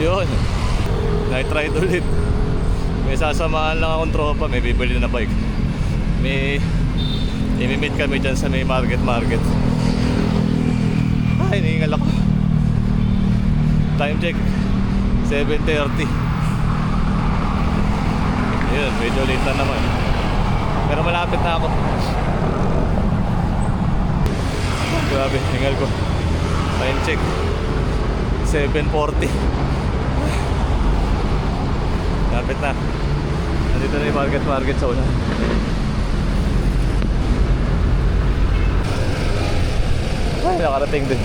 Yun, night ride ulit. May sasamaan lang akong tropa, may bibili na bike. May imi-meet kami dyan sa may market. Ay, hinihingal ako. Time check 7:30. Yun, medyo late na naman. Pero malapit na ako. Grabe, hingal ko. Time check 7:40. Lapit na. Nandito na yung market sa una. Ay, nakarating din.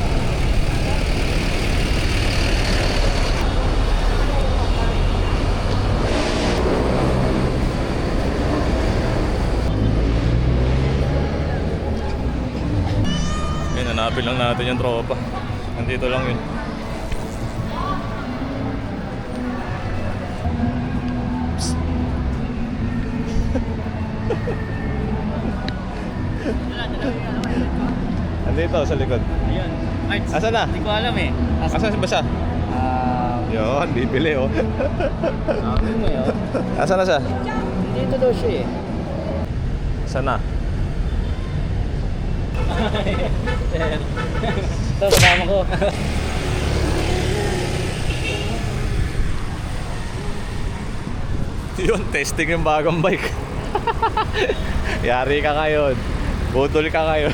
Ayun, hanapin lang natin yung tropa. Nandito lang yun. Andito sa likod. Ayun. Arts. Asan na? Hindi ko alam eh. Asan ba siya? Yun, bibili oh. Sabi mo yun. Asan na siya? Dito daw siya eh. Asan na? Ito, kasama ko. Yun, testing yung bagong bike. Yari ka ngayon. Budol ka ngayon.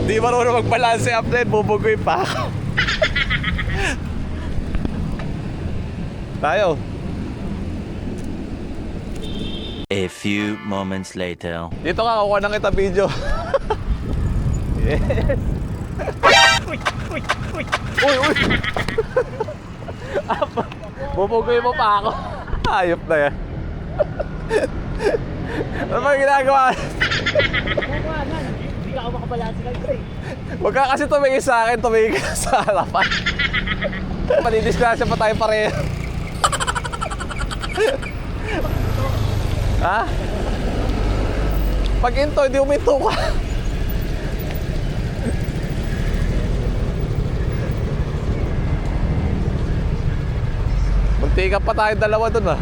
di marunong mag-balance up na yun. Bubugoy pa ako. Tayo. A few moments later. Dito ka, kukuha ng kita video. Yes. Uy. Bubugoy mo pa ako. Ayop na yan. Ano ba ginagawa? Hindi ka ako makabalansi lang ito eh. Huwag ka kasi tumingin sa akin, tumingin ka sa harapan. Panidisgrasya pa tayo pareho. Ha? Pag into, hindi uminto ka. Magtikap pa tayo dalawa dun ah.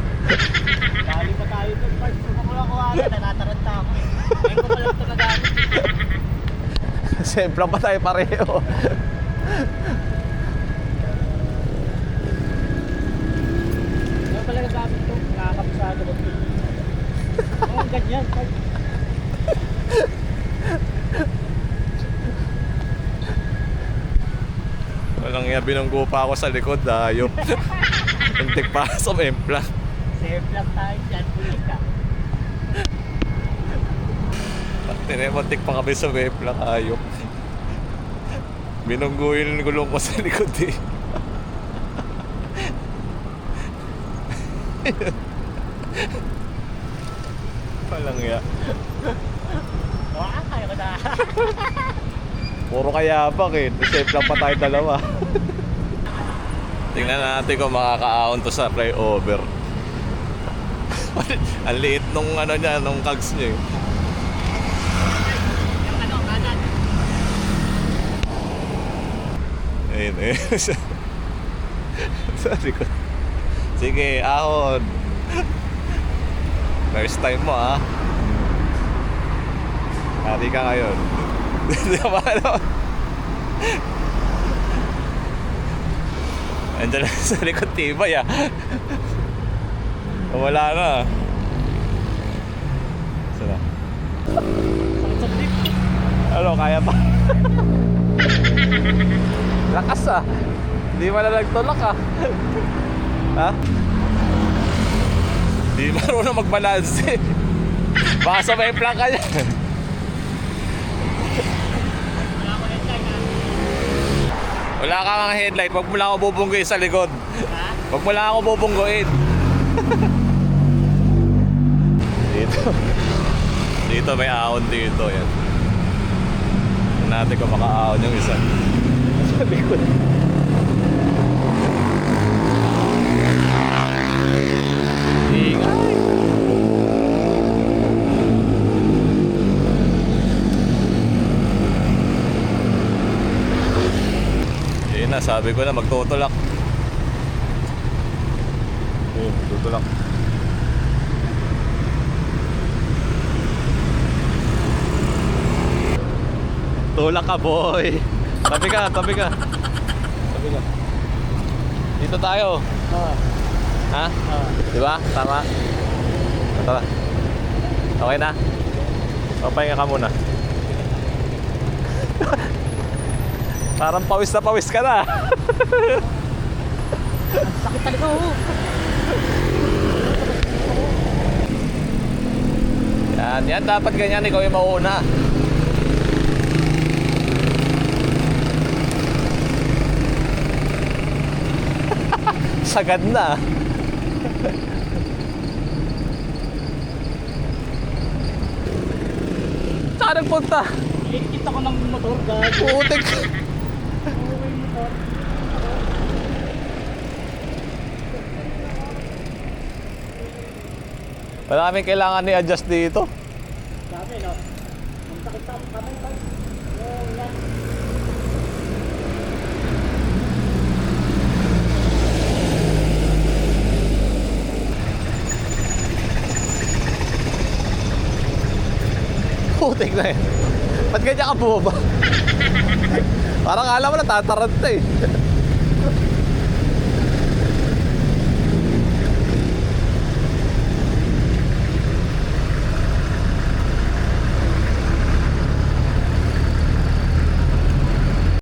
Dali pa tayo itong parts. Kung ako natataranta ako eh. Ngayon ko palang ito nagamit. Siyempre pa tayo pareho. Ngayon pala nagamit ito. Nakakabisado ko. Oo, ganyan. Walang iya, binunggo pa ako sa likod, ayop. Untik pa sa empla. Safe lang tayo dyan. Pulis ka. Tinemontik pa kami sa empla, ayop. Binunggo yung gulong ko sa likod eh. Walang iya. Kaya ko na. Puro kayabak eh. Safe lang pa tayo dalawa. Tingnan natin kung makakaahon to sa flyover. Ang liit nung ano niya, nung cogs niya eh. Yung ano, kanan. Ayun eh. Sa likod. Sige, ahon. First time mo ah. Hari ka ngayon. Hindi ka ba ano? Andiyan lang sa likod tibay ah. Wala na. Sana. Sakit sa trip. Ano, kaya pa? Lakas ah. Hindi mo na nagtulak ah. Ha? Hindi marunong mag-balance eh. Baka sabay plaka niya. Wala ka nga headlight, wag mo lang ako bubunggoy sa likod. Ha? Wag mo lang ako bubunggoyin. Dito may ahon dito yan. Tignan natin kung makaahon yung isa. Sa likod. Ingay. sabi ko na magtutulak. Tutulak. Tulak ka, boy. Tabi ka, tabi ka. Tabi ka. Dito tayo. Ha? Di ba? Tama. Tara. Okay na? O, pahinga ka muna. Parang pawis na pawis ka na. Sakit talaga oh. Yan dapat ganyan. Ikaw yung mauuna. Sagad na. Saan nagpunta? Kita ko ng motor guys. Putik. Uwi motor. Wala kaming kailangan i-adjust dito. Dami no. Ang sakit sa kamay pa. Yan. Putik na yun. Ba't ganyan ka bumaba? Parang alam mo na tatarant na eh.